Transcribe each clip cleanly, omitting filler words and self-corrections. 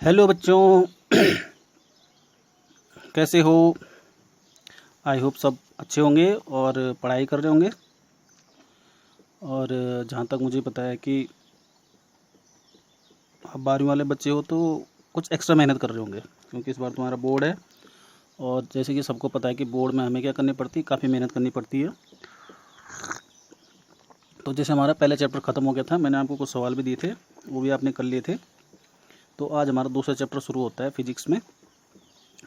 Hello बच्चों, कैसे हो। आई होप सब अच्छे होंगे और पढ़ाई कर रहे होंगे। और जहाँ तक मुझे पता है कि आप 12वीं वाले बच्चे हो तो कुछ एक्स्ट्रा मेहनत कर रहे होंगे, क्योंकि इस बार तुम्हारा बोर्ड है। और जैसे कि सबको पता है कि बोर्ड में हमें क्या करनी पड़ती है, काफ़ी मेहनत करनी पड़ती है। तो जैसे हमारा पहला चैप्टर ख़त्म हो गया था, मैंने आपको कुछ सवाल भी दिए थे, वो भी आपने कर लिए थे। तो आज हमारा दूसरा चैप्टर शुरू होता है फिजिक्स में,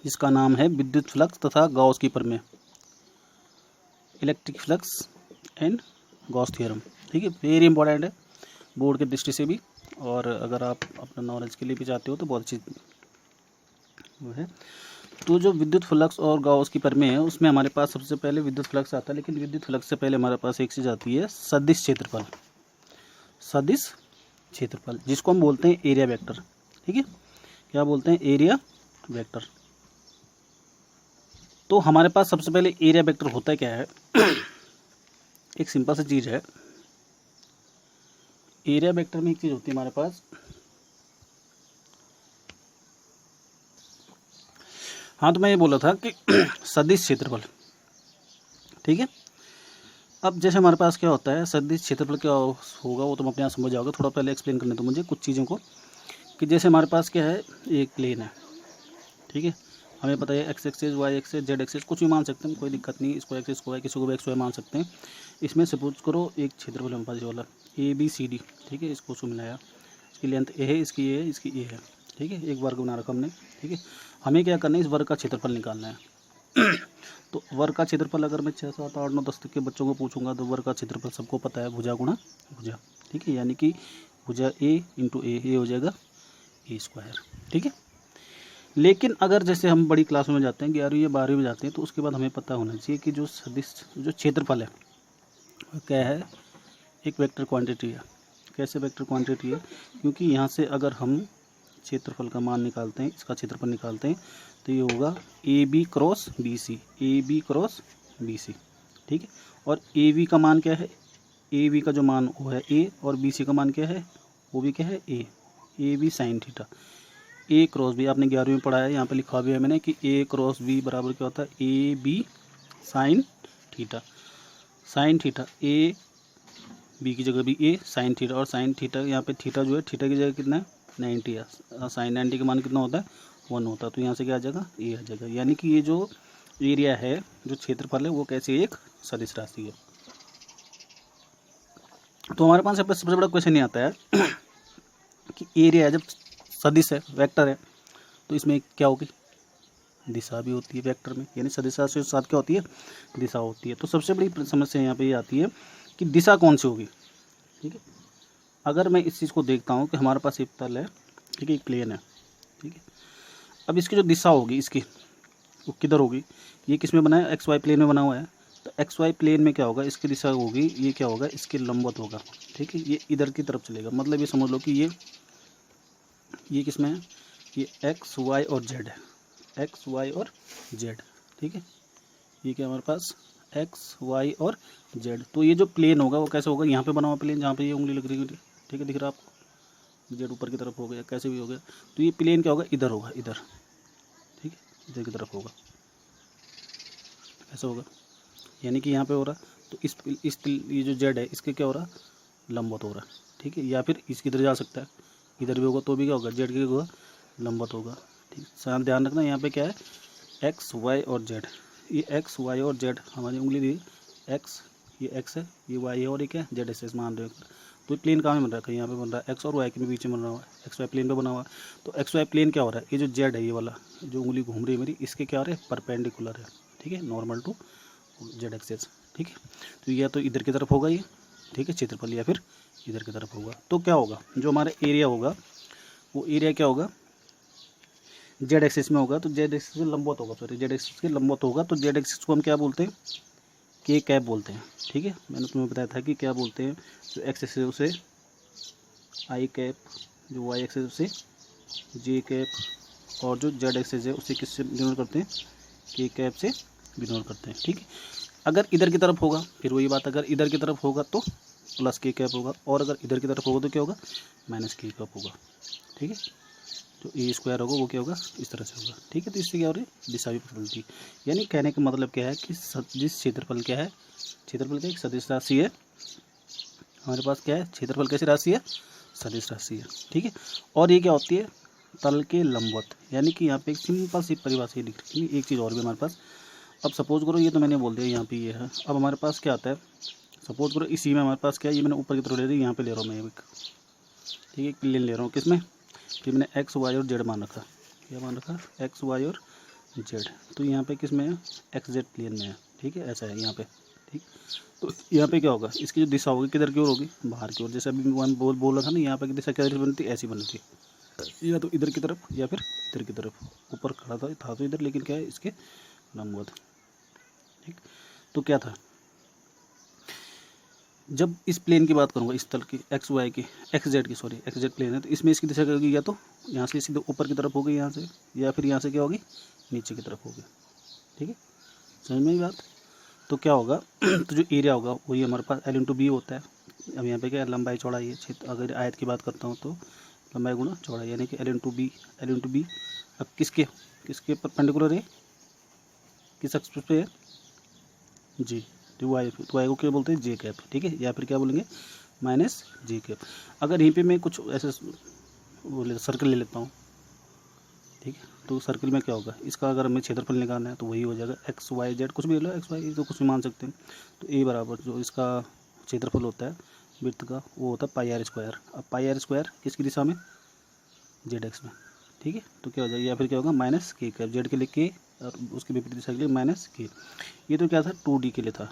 जिसका नाम है विद्युत फ्लक्स तथा गॉस की प्रमेय, electric flux and Gauss theorem. ठीक है, वेरी इंपॉर्टेंट है बोर्ड की दृष्टि से भी, और अगर आप अपना नॉलेज के लिए भी चाहते हो तो बहुत अच्छी वो है। तो जो विद्युत फ्लक्स और गॉस की प्रमेय है, उसमें हमारे पास सबसे पहले विद्युत फ्लक्स आता है, लेकिन विद्युत फ्लक्स से पहले हमारे पास एक चीज़ आती है, सदिश क्षेत्रफल। सदिश क्षेत्रफल जिसको हम बोलते हैं एरिया वेक्टर। ठीक है, क्या बोलते हैं? Area vector. तो हमारे पास सबसे पहले एरिया वेक्टर होता है क्या है एक सिंपल सी चीज़ है। एरिया वेक्टर में एक चीज़ होती है हमारे पास, हाँ तो मैं ये बोला था कि सदिश क्षेत्रफल। ठीक है, अब जैसे हमारे पास क्या होता है, सदिश क्षेत्रफल क्या होगा वो तुम अपने आप समझ जाओगे। थोड़ा पहले एक्सप्लेन करने दो मुझे कुछ चीज़ों को, कि जैसे हमारे पास क्या है, एक प्लेन है। ठीक है, हमें पता है x axis, y axis, z axis, कुछ भी मान सकते हैं, कोई दिक्कत नहीं। इसको एक्सेस को वाई, किसी को भी एक्स वाई मान सकते हैं। इसमें सपोज करो एक क्षेत्रफल हमारे पास ये वाला ए बी सी डी। ठीक है, इसको उसको मिलाया, इसकी लेंथ ए है, इसकी ए है, इसकी ए है। ठीक है, एक वर्ग बना रखा हमने। ठीक है, हमें क्या करना है, इस वर्ग का क्षेत्रफल निकालना है। तो वर्ग का क्षेत्रफल अगर मैं 6, 7, 8, 9, 10 तक के बच्चों को पूछूंगा तो वर्ग का क्षेत्रफल सबको पता है, भुजा गुणा भुजा। ठीक है, यानी कि भुजा ए इंटू ए हो जाएगा ए स्क्वायर। ठीक है, लेकिन अगर जैसे हम बड़ी क्लास में जाते हैं, 11वीं या 12वीं में जाते हैं, तो उसके बाद हमें पता होना चाहिए कि जो सदिश जो क्षेत्रफल है वो क्या है, एक वेक्टर क्वांटिटी है। कैसे वेक्टर क्वांटिटी है? क्योंकि यहाँ से अगर हम क्षेत्रफल का मान निकालते हैं, इसका क्षेत्रफल निकालते हैं, तो ये होगा A B cross B C, A B cross B C. ठीक है, और ए बी का मान क्या है, ए बी का जो मान वो है ए, और बी सी का मान क्या है, वो भी क्या है A B sine theta. A cross B आपने 11वीं में पढ़ा है, यहाँ पे लिखा भी है मैंने कि ए क्रॉस बी बराबर क्या होता है, A B sine theta. Sine theta, A B की जगह भी ए साइन थीटा, और साइन थीटा यहाँ पे थीटा जो है, थीटा की जगह कितना है 90 है। साइन 90 का मान कितना होता है 1 होता है, तो यहाँ से क्या आ जाएगा, ए आ जाएगा। यानी कि ये जो एरिया है, जो क्षेत्रफल है, वो कैसे एक सदिश राशि है। तो हमारे पास सबसे बड़ा क्वेश्चन ये आता है कि एरिया जब सदिश है, वेक्टर है, तो इसमें क्या होगी, दिशा भी होती है वेक्टर में, यानी सदिश राशि के साथ क्या होती है, दिशा होती है। तो सबसे बड़ी समस्या यहाँ पे ये आती है कि दिशा कौन सी होगी। ठीक है, अगर मैं इस चीज़ को देखता हूँ कि हमारे पास एक तल है, ठीक है, एक प्लेन है। ठीक है, अब इसकी जो दिशा होगी इसकी, वो किधर होगी, ये किस में बना है, एक्स वाई प्लेन में बना हुआ है। तो एक्स वाई प्लेन में क्या होगा, इसकी दिशा होगी, ये क्या होगा, इसके लंबवत होगा। ठीक है, ये इधर की तरफ चलेगा, मतलब ये समझ लो कि ये किस में है, ये एक्स वाई और जेड है, एक्स वाई और जेड। ठीक है, ये क्या हमारे पास एक्स वाई और जेड। तो ये जो प्लेन होगा वो कैसे होगा, यहाँ पे बना हुआ प्लेन, जहाँ पे ये उंगली लग रही है। ठीक है, दिख रहा है आपको, जेड ऊपर की तरफ हो गया, कैसे भी हो गया। तो ये प्लेन क्या होगा, इधर होगा, इधर। ठीक है, इधर की तरफ होगा, ऐसा होगा, यानी कि यहाँ पे हो रहा। तो ये जो जेड है, इसके क्या हो रहा, लंबवत हो रहा है। ठीक है, या फिर इसकी इधर जा सकता है, इधर भी होगा, तो भी क्या होगा, जेड के होगा, लंबवत होगा। ठीक, ध्यान रखना, यहाँ पे क्या है, एक्स वाई और जेड। ये एक्स वाई और जेड हमारी उंगली दी, एक्स, ये एक्स है, ये वाई है, और ये क्या है, जेड एस मान रहे हो। तो ये प्लेन कहाँ में बन रहा है, कहीं यहाँ पे बन रहा है, एक्स और वाई के बीच में बन रहा है, एक्स वाई प्लेन पे बना हुआ है। तो एक्स वाई प्लेन क्या हो रहा है, ये जो जेड है, ये वाला जो उंगली घूम रही है मेरी, इसके क्या हो रहा है, परपेंडिकुलर है। ठीक है, नॉर्मल टू जेड एक्सेस। ठीक है, तो या तो इधर की तरफ होगा ये, ठीक है, क्षेत्रफल, या फिर इधर की तरफ होगा। तो क्या होगा, जो हमारा एरिया होगा, वो एरिया क्या होगा, जेड एक्सिस में होगा। तो जेड एक्सिस से लंबवत होगा, सॉरी, जेड एक्सिस के लंबवत होगा। तो जेड एक्सिस को हम क्या बोलते हैं, के कैप बोलते हैं। ठीक है, मैंने तुम्हें बताया था कि क्या बोलते हैं, जो एक्स एक्सिस है उसे आई कैप, जो वाई एक्सिस है उसे जे कैप, और जो जेड एक्सिस है उसे किससे डिनोट करते हैं, के कैप से डिनोट करते हैं। ठीक है, अगर इधर की तरफ होगा, फिर वही बात, अगर इधर की तरफ होगा तो प्लस के कैप होगा, और अगर इधर की तरफ होगा तो क्या होगा, माइनस के कैप होगा। ठीक है, जो ए स्क्वायर होगा वो क्या होगा, इस तरह से होगा। ठीक है, तो इससे क्या हो रही है, दिशा भी पता चलती है। यानी कहने का मतलब क्या है कि सदिश क्षेत्रफल क्या है, क्षेत्रफल क्या है, एक सदिश राशि है हमारे पास। क्या है, क्षेत्रफल कैसी राशि है, सदिश राशि है। ठीक है, और ये क्या होती है, तल के लंबवत। यानी कि यहाँ पे एक सिंपल सी परिभाषा लिख रखी है। एक चीज़ और भी हमारे पास, अब सपोज करो ये तो मैंने बोल दिया यहाँ पे ये है। अब हमारे पास क्या आता है, सपोज करो इसी में हमारे पास क्या है, ये मैंने ऊपर की तरफ ले रही, यहाँ पे ले रहा हूँ मैं एक, ठीक है, प्लेन ले रहा हूँ किसमें, कि मैंने एक्स वाई और जेड मान रखा। क्या मान रखा, एक्स वाई और जेड। तो यहाँ पे किस में है, एक्स जेड प्लेन में है। ठीक है, ऐसा है यहाँ पे। ठीक, तो यहाँ पे क्या होगा, इसकी जो दिशा होगी किधर की ओर होगी, बाहर की ओर। जैसे अभी मैं बोल रहा था ना, यहाँ पे की दिशा क्या बनती, ऐसी बनती है, या तो इधर की तरफ या फिर इधर की तरफ। ऊपर खड़ा था तो इधर, लेकिन क्या है, इसके लंबवत। ठीक, तो क्या था, जब इस प्लेन की बात करूँगा, इस तल की, एक्स वाई की, एक्स जेड की, सॉरी एक्स जेड प्लेन है, तो इसमें इसकी दिशा क्या होगी, या तो यहाँ से सीधे ऊपर की तरफ होगी यहाँ से, या फिर यहाँ से क्या होगी, नीचे की तरफ होगी। ठीक है, समझ में बात। तो क्या होगा तो जो एरिया होगा वही हमारे पास एल इंटू बी होता है। अब यहाँ पे क्या है, लंबाई चौड़ाई है, क्षेत्र अगर आयत की बात करता हूँ तो लंबाई गुणा चौड़ाई, यानी कि L into B, L into B. अब किसके किसके परपेंडिकुलर है, किस एक्सिस पे है, जी, तो वाई को क्या बोलते हैं, जे कैप। ठीक है, या फिर क्या बोलेंगे, माइनस जे कैप। अगर यहीं पे मैं कुछ ऐसे बोले सर्कल ले लेता हूँ, ठीक है, तो सर्कल में क्या होगा, इसका अगर हमें क्षेत्रफल निकालना है तो वही हो जाएगा, एक्स वाई जेड, कुछ भी ले लो, एक्स वाई तो कुछ भी मान सकते हैं। तो ए बराबर जो इसका क्षेत्रफल होता है वृत्त का, वो होता है पाई आर स्क्वायर। अब पाई आर स्क्वायर किसकी दिशा में, जेड एक्स में। ठीक है, तो क्या हो जाएगा, या फिर क्या होगा, माइनस के कैप, जेड के लिए के और उसके विपरीत दिशा के लिए माइनस के। ये तो क्या था, 2D के लिए था,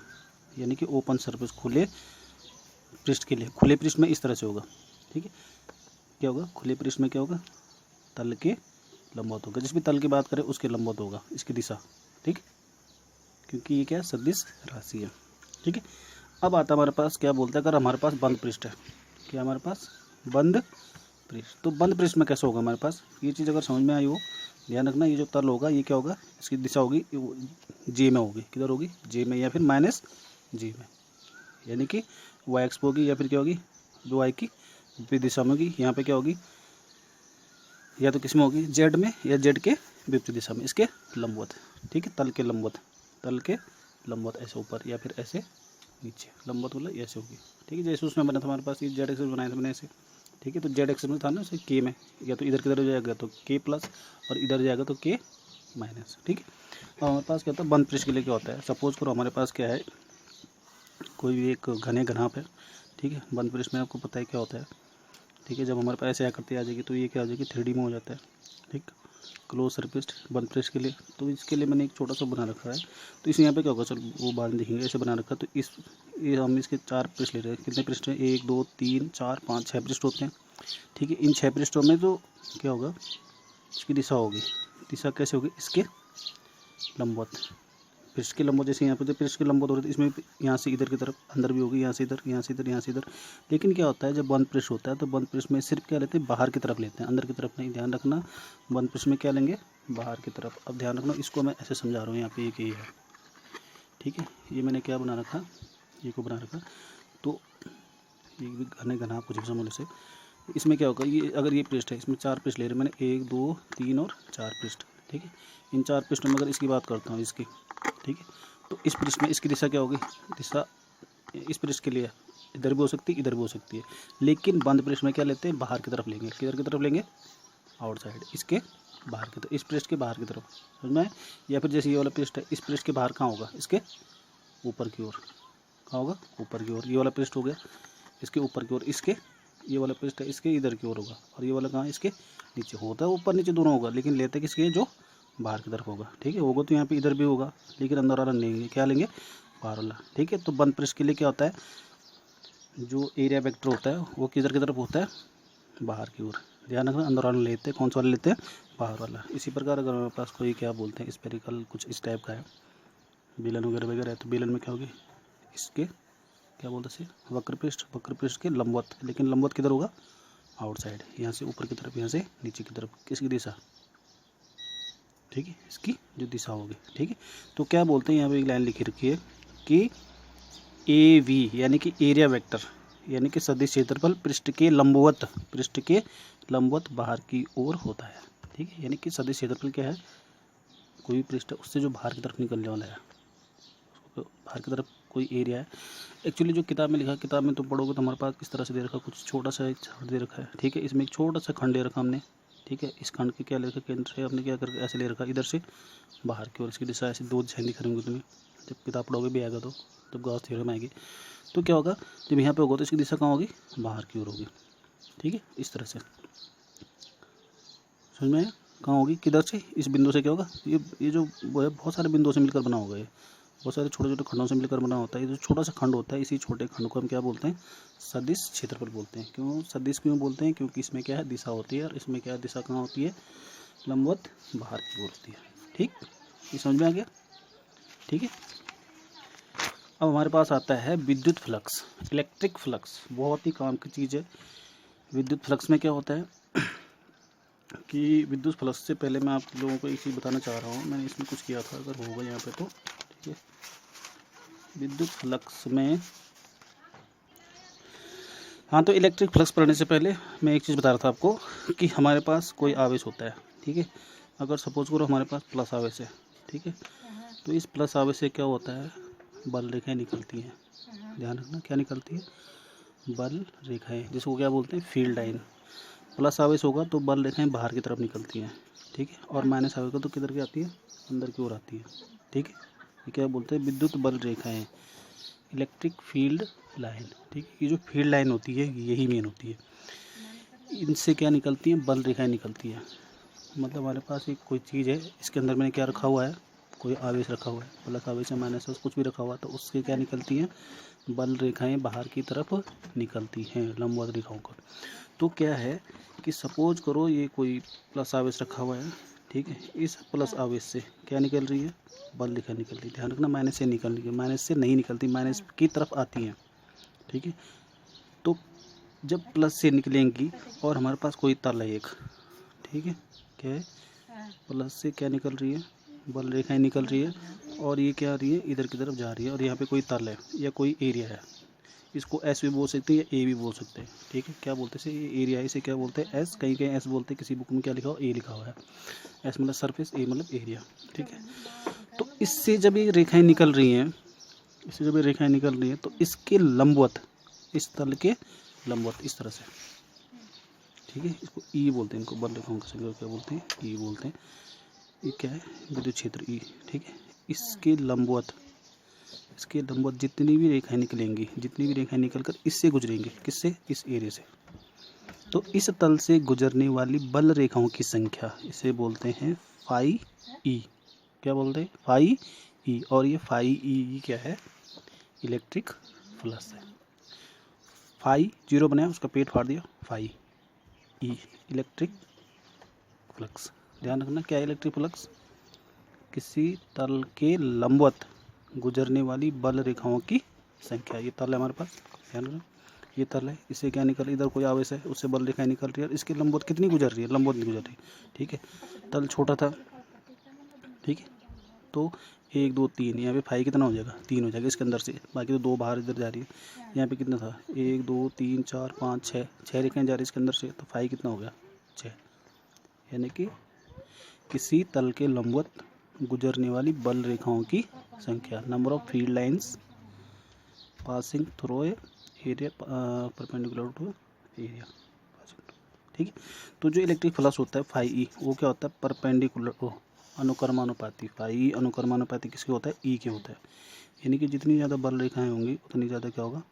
यानी कि ओपन सरफेस, खुले पृष्ठ के लिए। खुले पृष्ठ में इस तरह से होगा। ठीक है, क्या होगा, खुले पृष्ठ में क्या होगा, तल के लंबवत होगा। जिस भी तल की बात करें उसके लंबवत होगा इसकी दिशा। ठीक, क्योंकि ये क्या है, सदिश राशि है। ठीक है, अब आता हमारे पास क्या बोलता है, अगर हमारे पास बंद पृष्ठ है, क्या हमारे पास बंद पृष्ठ, तो बंद पृष्ठ में कैसे होगा हमारे पास, ये चीज़ अगर समझ में आई हो, ध्यान रखना। ये जो तल होगा ये क्या होगा, इसकी दिशा होगी जे में होगी, किधर होगी, जे में, या फिर माइनस जे में, यानी कि वाई एक्स होगी, या फिर क्या होगी, जो वाई की विपरीत दिशा में होगी। यहाँ पे क्या होगी, या तो किस में होगी, जेड में, या जेड के विपरीत दिशा में, इसके लंबवत। ठीक है, तल के लंबवत, तल के लंबवत, ऐसे ऊपर या फिर ऐसे नीचे, लंबवत मतलब ऐसे होगी। ठीक है, जैसे उसमें बना था हमारे पास, ये जेड एक्सिस बनाया था मैंने ऐसे। ठीक है, तो जेड एक्सिस में था ना ऐसे के में, या तो इधर किधर हो जाएगा तो के प्लस, और इधर जाएगा तो के माइनस। ठीक है, और हमारे पास क्या होता है, बंद पृष्ठ के लिए क्या होता है, सपोज करो हमारे पास क्या है, कोई भी एक घने घनाभ है। ठीक है, बंद पृष्ठ में आपको पता है क्या होता है। ठीक है, जब हमारे पास ऐसे आकृति आ जाएगी तो ये क्या आ जाएगी, 3D में हो जाता है। ठीक, क्लोज सरफेस बंद पृष्ठ के लिए। तो इसके लिए मैंने एक छोटा सा बना रखा है, तो इस यहाँ पे क्या होगा, चल वो बाद में देखेंगे, ऐसे बना रखा है। तो ये हम इसके 4 पृष्ठ ले रहे हैं। कितने पृष्ठ हैं, 1 2 3 4 5 6 पृष्ठ होते हैं। ठीक है, इन 6 पृष्ठों में तो क्या होगा, इसकी दिशा होगी, दिशा कैसे होगी, इसके लंबवत, पृष्ठ के लंबवत। जैसे यहाँ पे जो पृष्ठ के लंबवत हो रहे थे, इसमें यहाँ से इधर की तरफ अंदर भी होगी, यहाँ से इधर, यहाँ से इधर, यहाँ से इधर। लेकिन क्या होता है, जब बंद पृष्ठ होता है तो बंद पृष्ठ में सिर्फ क्या लेते हैं, बाहर की तरफ लेते हैं, अंदर की तरफ नहीं। ध्यान रखना, बंद पृष्ठ में क्या लेंगे, बाहर की तरफ। अब ध्यान रखना, इसको मैं ऐसे समझा रहा हूँ, यहाँ पे एक ये है। ठीक है, ये मैंने क्या बना रखा, ये को बना रखा। तो ये भी घने घना कुछ भी समझ से, इसमें क्या होगा, ये अगर ये पृष्ठ है, इसमें 4 पृष्ठ ले रहे हैं मैंने, 1 2 3 और 4 पृष्ठ। ठीक है, इन 4 पृष्ठों में अगर इसकी बात करता हूँ, इसकी, ठीक है, तो इस पृष्ठ में इसकी दिशा क्या होगी, दिशा इस पृष्ठ के लिए इधर भी हो सकती है, इधर भी हो सकती है। लेकिन बंद पृष्ठ में क्या लेते हैं, बाहर की तरफ लेंगे। किधर की तरफ लेंगे, आउटसाइड, इसके बाहर की तरफ, इस पृष्ठ के बाहर की तरफ, समझ में। या फिर जैसे ये वाला पृष्ठ है, इस पृष्ठ के बाहर कहाँ होगा, इसके ऊपर की ओर। कहाँ होगा, ऊपर की ओर। ये वाला पृष्ठ हो गया इसके ऊपर की ओर, इसके ये वाला पृष्ठ है इसके इधर की ओर होगा, और ये वाला कहाँ, इसके नीचे। होता है ऊपर नीचे दोनों होगा, लेकिन लेते किसके, जो बाहर की तरफ होगा। ठीक है, होगा तो यहाँ पे इधर भी होगा, लेकिन अंदर वाला नहीं लेंगे, क्या लेंगे, बाहर वाला। ठीक है, तो बंद पृष्ठ के लिए क्या होता है, जो एरिया वेक्टर होता है वो किधर की तरफ होता है, बाहर की ओर। ध्यान रखना, अंदर वाला लेते हैं, कौन सा वाला लेते हैं, बाहर वाला। इसी प्रकार अगर हमारे पास कोई क्या बोलते हैं, स्पेरिकल कुछ इस टाइप का है, बेलन वगैरह वगैरह है, तो बेलन में क्या होगी, इसके क्या बोलते हैं, वक्र पृष्ठ के लंबवत। लेकिन लंबवत किधर होगा, आउटसाइड, यहाँ से ऊपर की तरफ, यहाँ से नीचे की तरफ। किसकी दिशा, ठीक है, इसकी जो दिशा होगी। ठीक है, तो क्या बोलते हैं, यहाँ पे एक लाइन लिखी रखी है कि AV यानी कि एरिया वेक्टर, यानी कि सदिश क्षेत्रफल पृष्ठ के लंबवत, पृष्ठ के लंबवत बाहर की ओर होता है। ठीक है, यानी कि सदिश क्षेत्रफल क्या है, कोई भी पृष्ठ उससे जो बाहर की तरफ निकलने वाला है, उसको बाहर की तरफ कोई एरिया है। एक्चुअली जो किताब में लिखा, किताब में तो पढ़ोगे तो हमारे पास किस तरह से दे रखा, कुछ छोटा सा एक खंड दे रखा है। ठीक है, इसमें एक छोटा सा खंड दे रखा हमने। ठीक है, इस खंड के क्या ले रखा, केंद्र से हमने क्या करके ऐसे ले रखा, इधर से बाहर की ओर, इसकी दिशा ऐसे 2 दिशाएं दिख रही होंगी तुम्हें, जब किताब पढ़ोगे भी आएगा तो, जब गॉस थ्योरम आएगी तो क्या होगा, जब यहाँ पे होगा तो इसकी दिशा कहाँ होगी, बाहर की ओर होगी। ठीक है, इस तरह से समझ में आया, कहाँ होगी, किधर से, इस बिंदु से क्या होगा, ये जो वो है बहुत सारे बिंदुओं से मिलकर बना होगा, ये बहुत सारे छोटे छोटे खंडों से मिलकर बना होता है। ये जो छोटा सा खंड होता है, इसी छोटे खंड को हम क्या बोलते हैं, सदिश क्षेत्रफल बोलते हैं। क्यों सदिश क्यों बोलते हैं, क्योंकि इसमें क्या है, दिशा होती है, और इसमें क्या है, दिशा कहाँ होती है, लंबवत बाहर की ओर होती है। ठीक, ये समझ में आ गया। ठीक है, अब हमारे पास आता है विद्युत फ्लक्स, इलेक्ट्रिक फ्लक्स, बहुत ही काम की चीज़ है। विद्युत फ्लक्स में क्या होता है कि विद्युत फ्लक्स से पहले मैं आप लोगों को एक चीज़ बताना चाह रहा हूँ, मैंने इसमें कुछ किया था, अगर होगा यहाँ पे तो। ठीक है, विद्युत फ्लक्स में, हाँ, तो इलेक्ट्रिक फ्लक्स पढ़ने से पहले मैं एक चीज़ बता रहा था आपको कि हमारे पास कोई आवेश होता है। ठीक है, अगर सपोज करो हमारे पास प्लस आवेश है। ठीक है, तो इस प्लस आवेश से क्या होता है, बल रेखाएं निकलती हैं। ध्यान रखना, क्या निकलती है, बल रेखाएं, जिसको क्या बोलते हैं, फील्ड लाइन। प्लस आवेश होगा तो बल रेखाएं बाहर की तरफ निकलती हैं। ठीक है, और माइनस आवेश होगा तो किधर की आती है, अंदर की ओर आती है। ठीक है, ये क्या बोलते हैं, विद्युत बल रेखाएं, इलेक्ट्रिक फील्ड लाइन। ठीक है, ये जो फील्ड लाइन होती है यही मेन होती है, इनसे क्या निकलती है, बल रेखाएं निकलती है। मतलब हमारे पास एक कोई चीज़ है, इसके अंदर मैंने क्या रखा हुआ है, कोई आवेश रखा हुआ है, प्लस आवेश है, माइनस आवेश, कुछ भी रखा हुआ है, तो उससे क्या निकलती हैं, बल रेखाएं बाहर की तरफ निकलती हैं, लंबवत रेखाओं का। तो क्या है कि सपोज करो ये कोई प्लस आवेश रखा हुआ है। ठीक है, इस प्लस आवेश से क्या निकल रही है, बल रेखा निकल रही है। ध्यान रखना, माइनस से निकल रही है, माइनस से नहीं निकलती, माइनस की तरफ आती हैं। ठीक है, तो जब प्लस से निकलेंगी और हमारे पास कोई तल है एक, ठीक है, क्या है, प्लस से क्या निकल रही है, बल रेखाएं निकल रही है, और ये क्या आ रही है, इधर की तरफ जा रही है, और यहाँ पे कोई तल है या कोई एरिया है, इसको एस भी बोल सकते हैं या ए भी बोल सकते हैं। ठीक है, क्या बोलते हैं, ये एरिया है, इसे क्या बोलते हैं, एस, कहीं कहीं एस बोलते हैं, किसी बुक में क्या लिखा हो, ए लिखा हुआ है। एस मतलब सरफेस, ए मतलब एरिया। ठीक है, तो इससे जब ये रेखाएं निकल रही हैं, इससे जब ये रेखाएं निकल रही हैं तो इसके लंबवत, इस तल के लंबवत, इस तरह से। ठीक है, इसको ई बोलते हैं, इनको बल रेखाओं का संख्या क्या बोलते हैं, ई बोलते हैं। ये क्या है, विद्युत क्षेत्र ई। ठीक है, इसके लंबवत, इसके लंबवत जितनी भी रेखाएं निकलेंगी, जितनी भी रेखाएं निकलकर इससे गुजरेंगी, किससे, इस एरिया से, तो इस तल से गुजरने वाली बल रेखाओं की संख्या, इसे बोलते हैं फाई ई। क्या बोलते हैं, फाई ई। और ये फाई ई क्या है, इलेक्ट्रिक फ्लक्स है। फाई जीरो बनाया, उसका पेट फाड़ दिया, फाई ई, इलेक्ट्रिक फ्लक्स। ध्यान रखना, क्या है इलेक्ट्रिक फ्लक्स, किसी तल के लंबवत गुजरने वाली बल रेखाओं की संख्या। ये तल है हमारे पास, ध्यान रखना, ये तल है, इससे क्या निकल, इधर कोई आवेश है, उससे बल रेखाएं निकल रही है, और इसकी लंबवत कितनी गुजर रही है, लंबवत नहीं गुजर रही। ठीक है, तल छोटा था। ठीक है, तो 1 2 3, यहाँ पे फाई कितना हो जाएगा, 3 हो जाएगा इसके अंदर से, बाकी तो 2 बाहर इधर जा रही है। यहाँ पे कितना था, 1 2 3 4 5 6, 6 रेखाएं जा रही है इसके अंदर से, तो फाई कितना हो गया, 6। यानी कि किसी तल के लंबवत गुजरने वाली बल रेखाओं की संख्या, number of field lines passing through area perpendicular to area. ठीक है, तो जो इलेक्ट्रिक फ्लक्स होता है फाई ई, वो क्या होता है, परपेंडिकुलर, अनुक्रमानुपाती। फाई ई अनुक्रमानुपाती किसके होता है, ई के होता है। यानी कि जितनी ज़्यादा बल रेखाएं होंगी उतनी ज़्यादा क्या होगा,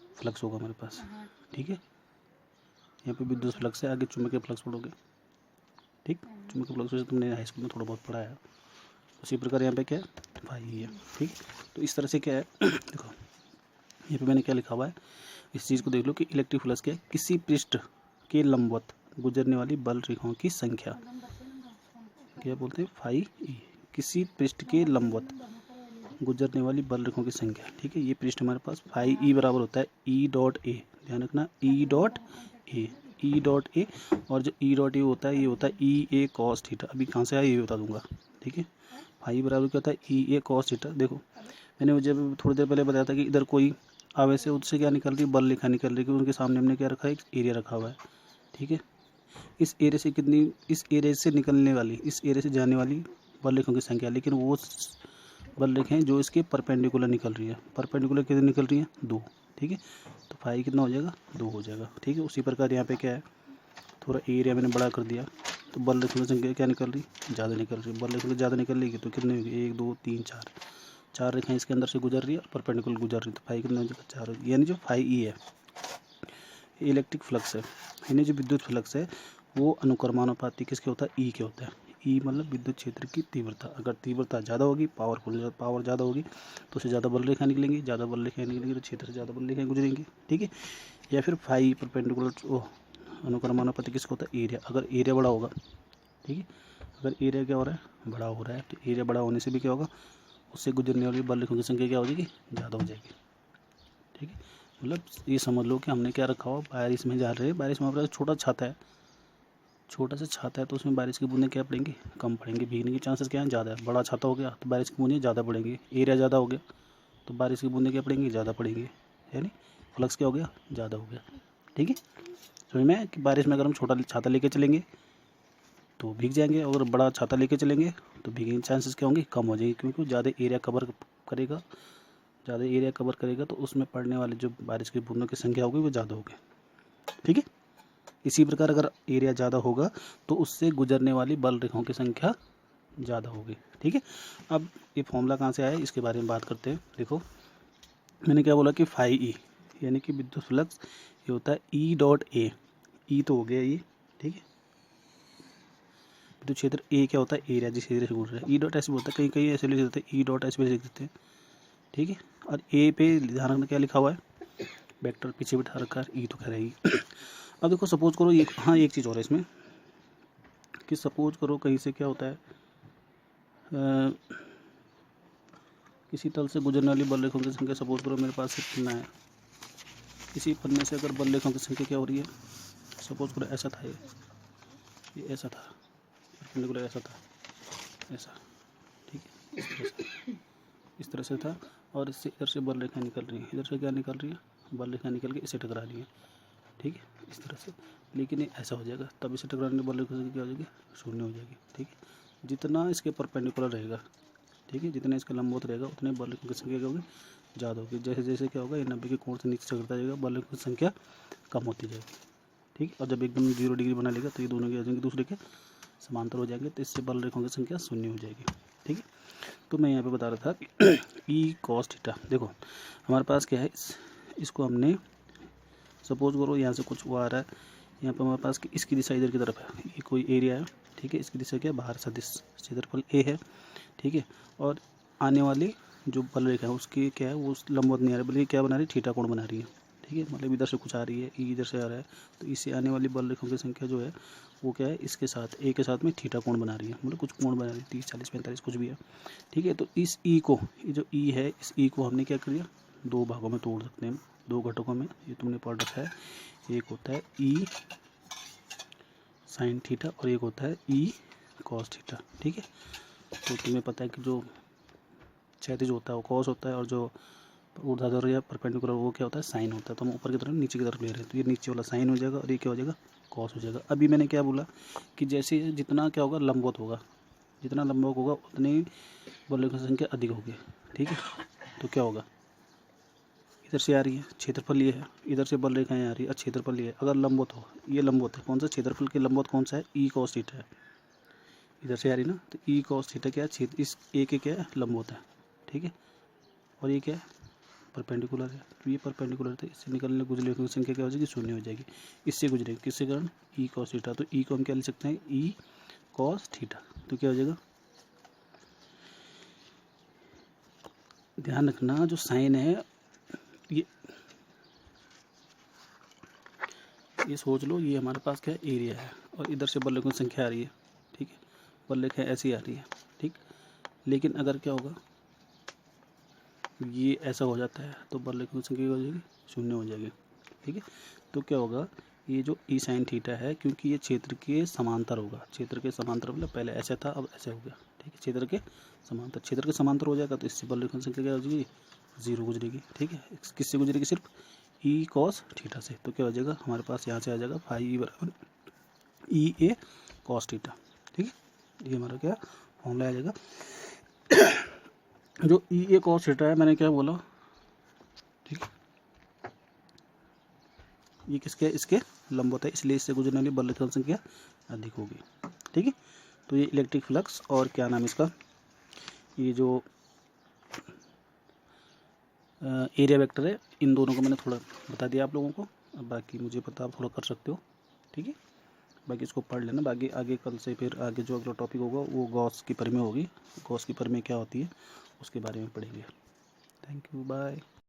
फ्लक्स होगा हमारे पास। ठीक है, यहाँ पे विद्युत फ्लक्स है, आगे चुंबकीय फ्लक्स पढ़ोगे। ठीक, चुंबकीय फ्लक्स से तुमने हाई स्कूल में थोड़ा बहुत पढ़ा है, उसी प्रकार यहाँ पे क्या है, फाई ई है। ठीक, तो इस तरह से क्या है देखो, यहाँ पे मैंने क्या लिखा हुआ है, इस चीज़ को देख लो कि इलेक्ट्रिक फ्लक्स क्या है, किसी पृष्ठ के लंबवत गुजरने वाली बल रेखाओं की संख्या, क्या बोलते हैं, फाई ई, किसी पृष्ठ के लंबवत गुजरने वाली बल रेखाओं की संख्या। ठीक है, ये पृष्ठ हमारे पास फाई ई बराबर होता है ई डॉट ए। ध्यान रखना, E dot A, E dot A, और जो ई डॉट ए होता है ये होता है ई ए कॉस थीटा। अभी कहाँ से आया ये बता दूंगा। ठीक है, फाई बराबर क्या होता है, ई ए कॉस थीटा। देखो मैंने जब थोड़ी देर पहले बताया था कि इधर कोई आवेश है, उससे क्या निकल रही है, बल रेखा निकल रही है, क्योंकि उनके सामने हमने क्या रखा है, एक एरिया रखा हुआ है। ठीक है। इस एरिया से कितनी, इस एरिया से निकलने वाली, इस एरिया से जाने वाली बल रेखाओं की संख्या, लेकिन वो बल रेखाएं जो इसके परपेंडिकुलर निकल रही है। परपेंडिकुलर कितनी निकल रही है? 2। ठीक है, तो फाई कितना हो जाएगा? 2 हो जाएगा। ठीक है, उसी प्रकार यहाँ पे क्या है, थोड़ा एरिया मैंने बड़ा कर दिया, तो बल रेखाओं की संख्या क्या निकल रही? ज़्यादा निकल रही है। बल रेखाएं ज़्यादा निकल रही है तो कितनी होगी? 1 2 3 4, 4 रेखाएं इसके अंदर से गुजर रही है और परपेंडिकुलर गुजर रही है, तो फाई कितना हो जाएगा? 4। यानी जो फाई ई है इलेक्ट्रिक फ्लक्स है, यानी जो विद्युत फ्लक्स है वो अनुक्रमानुपाती किसके होता है? ई के होता है। ई मतलब विद्युत क्षेत्र की तीव्रता। अगर तीव्रता ज़्यादा होगी, पावर ज़्यादा होगी तो उससे ज़्यादा बल रेखाएं निकलेंगी, ज़्यादा बल रेखाएं निकलेंगी तो क्षेत्र से ज़्यादा बल रेखाएं गुजरेंगी। ठीक है, या फिर फाई परपेंडिकुलर अनुक्रमानुपाती किसका होता है? एरिया। अगर एरिया बड़ा होगा, ठीक है, अगर एरिया क्या हो रहा है? बड़ा हो रहा है, तो एरिया बड़ा होने से भी क्या होगा? उससे गुजरने वाली बल रेखाओं की संख्या क्या हो जाएगी? ज़्यादा हो जाएगी। ठीक है, मतलब ये समझ लो कि हमने क्या रखा हुआ, बारिश में जा रहे हैं, बारिश में हमारा छोटा छाता है, छोटा सा छाता है, तो उसमें बारिश की बूंदें क्या पड़ेंगी? कम पड़ेंगी। भीगने के चांसेस क्या हैं? ज़्यादा है। बड़ा छाता हो गया तो बारिश की बूंदें ज़्यादा पड़ेंगी। एरिया ज़्यादा हो गया तो बारिश की बूंदें क्या पड़ेंगी? ज़्यादा पड़ेंगी। यानी फ्लक्स क्या हो गया? ज़्यादा हो गया। ठीक है, समझ में कि बारिश में अगर हम छोटा छाता लेके चलेंगे तो भीग जाएंगे, और बड़ा छाता लेके चलेंगे तो भीगने के चांसेस क्या होंगे? कम हो जाएंगे, क्योंकि ज़्यादा एरिया कवर करेगा, ज़्यादा एरिया कवर करेगा तो उसमें पड़ने वाले जो बारिश की बूंदों की संख्या होगी वो ज़्यादा होगी। ठीक है, इसी प्रकार अगर एरिया ज़्यादा होगा तो उससे गुजरने वाली बल रेखाओं की संख्या ज़्यादा होगी। ठीक है, अब ये फॉर्मूला कहाँ से आया इसके बारे में बात करते हैं। देखो मैंने क्या बोला कि फाई ई यानी कि विद्युत फ्लक्स ये होता है ई डॉट ए। ई तो हो गया ये, ठीक है। विद्युत क्षेत्र ए क्या होता है? एरिया, जिस एरिया से गुजर रहा है। ई डॉट ऐसे होता है, कहीं कहीं ऐसे लिख देते हैं, ई डॉट ऐसे भी लिख देते हैं। ठीक है, और ए पे ध्यान रखना क्या लिखा हुआ है? वेक्टर पीछे बिठा रखा है, ई तो कह रही। अब देखो सपोज करो ये, हाँ एक चीज़ और है इसमें कि सपोज करो कहीं से क्या होता है, किसी तल से गुजरने वाली बल रेखाओं की संख्या सपोज करो मेरे पास कितना है, किसी पन्ने से अगर बल रेखाओं की संख्या क्या हो रही है, सपोज करो ऐसा था, ये ऐसा था, परपेंडिकुलर ऐसा था, ऐसा, ठीक है, इस तरह से था, और इससे इधर से बल रेखा निकल रही है, इधर से क्या निकल रही है? बल रेखा निकल के इसे टकरा रही है। ठीक है, इस तरह से, लेकिन ये ऐसा हो जाएगा, तब इसे टकराने बल रेखा की क्या हो जाएगी? शून्य हो जाएगी। ठीक है, जितना इसके परपेंडिकुलर रहेगा, ठीक है, जितना इसका लंबवत रहेगा उतने बल रेखों की संख्या क्या होगी? ज़्यादा होगी। जैसे जैसे क्या होगा, ये 90 के कोण से नीचे चढ़ता जाएगा, बल रेखों की संख्या कम होती जाएगी। ठीक है, और जब एकदम 0 डिग्री बना लेगा तो ये दोनों क्या हो जाएंगे? दूसरे के समांतर हो जाएंगे, तो इससे बल रेखाओं की संख्या शून्य हो जाएगी। ठीक है, तो मैं यहाँ पे बता रहा था कि ई कॉस थीटा, देखो हमारे पास क्या है, इसको हमने सपोज करो यहाँ से कुछ वो आ रहा है, यहाँ पे हमारे पास इसकी दिशा इधर की तरफ है, ये कोई एरिया है, ठीक है, इसकी दिशा क्या है? बाहर सदिश क्षेत्रफल ए है, ठीक है, और आने वाली जो बल रेखा है उसकी क्या है? वो लंबवत नहीं आ रही, बल्कि क्या बना रही है? थीटा कोण बना रही है। ठीक है, मतलब इधर से कुछ आ रही है, ई इधर से आ रहा है, तो इससे आने वाली बल रेखाओं की संख्या जो है वो क्या है? इसके साथ ए के साथ में थीटा कोण बना रही है, मतलब कुछ कोण बना रही है, 30 40 45 कुछ भी है। ठीक है, तो इस ई को, ये जो ई है, इस ई को हमने क्या कर दिया? 2 भागों में तोड़ सकते हैं, 2 घटकों में, ये तुमने पढ़ रखा है। एक होता है ई साइन थीटा और एक होता है ई कॉस थीटा। ठीक है, तो तुम्हें पता है कि जो क्षैतिज होता है वो कॉस होता है, और जो ऊर्ध्वाधर या परपेंडिकुलर वो क्या होता है? साइन होता है। तो हम ऊपर की तरफ नीचे की तरफ ले रहे हैं, तो ये नीचे वाला साइन हो जाएगा और ये क्या हो जाएगा? कॉस हो जाएगा। अभी मैंने क्या बोला कि जैसे जितना क्या होगा? लंबवत होगा, जितना लंबवत होगा उतनी बल रेखा संख्या अधिक होगी। ठीक है, तो क्या होगा? इधर से आ रही है, क्षेत्रफल ये है, इधर से बल रेखाएं आ रही है, क्षेत्रफल ये है। अगर लंबवत हो, ये लंबवत है, कौन सा? क्षेत्रफल के लंबवत कौन सा है? ई कॉस थीटा है, इधर से आ रही ना, तो ई कॉस थीटा क्या है? क्षेत्र इस ए के क्या है? लंबवत है। ठीक है, और ये क्या है? परपेंडिकुलर है, तो ये परपेंडिकुलर थे, इससे निकलने गुजरे की संख्या क्या हो जाएगी? शून्य हो जाएगी। इससे गुजरेगी किसके कारण? E cos theta. तो ई को हम क्या लिख सकते हैं? E cos theta. तो क्या हो जाएगा? ध्यान रखना, जो साइन है ये सोच लो, ये हमारे पास क्या है? एरिया है, और इधर से बल रेखाओं की संख्या आ रही है। ठीक है, बल रेखा ऐसी आ रही है। ठीक, लेकिन अगर क्या होगा, ये ऐसा हो जाता है तो बल रेखाओं की संख्या क्या हो जाएगी? शून्य हो जाएगी। ठीक है, तो क्या होगा? ये जो ई साइन थीटा है, क्योंकि ये क्षेत्र के समांतर होगा, क्षेत्र के समांतर मतलब पहले ऐसे था अब ऐसे हो गया। ठीक है, क्षेत्र के समांतर, क्षेत्र के समांतर हो जाएगा तो इससे बल रेखाओं की संख्या क्या हो जाएगी? 0 गुजरेगी। ठीक है, किससे गुजरेगी? सिर्फ ई कॉस थीटा से। तो क्या हो जाएगा हमारे पास यहाँ से आ जाएगा फाई बराबर ई ए कॉस थीटा। ठीक है, ये हमारा क्या फॉर्मूला आ जाएगा। जो ई ए कॉस थीटा है मैंने क्या बोला, ठीक है, ये किसके, इसके लंबवत है, इसलिए इससे गुजरने वाली बल की संख्या अधिक होगी। ठीक है, तो ये इलेक्ट्रिक फ्लक्स और क्या नाम इसका, ये जो एरिया वेक्टर है, इन दोनों को मैंने थोड़ा बता दिया आप लोगों को। अब बाकी मुझे पता, आप थोड़ा कर सकते हो। ठीक है, बाकी इसको पढ़ लेना। बाकी आगे कल से फिर आगे जो अगला टॉपिक होगा वो गॉस की परिमेय होगी। गॉस की परिमेय क्या होती है उसके बारे में पढ़ेंगे। Thank you, bye.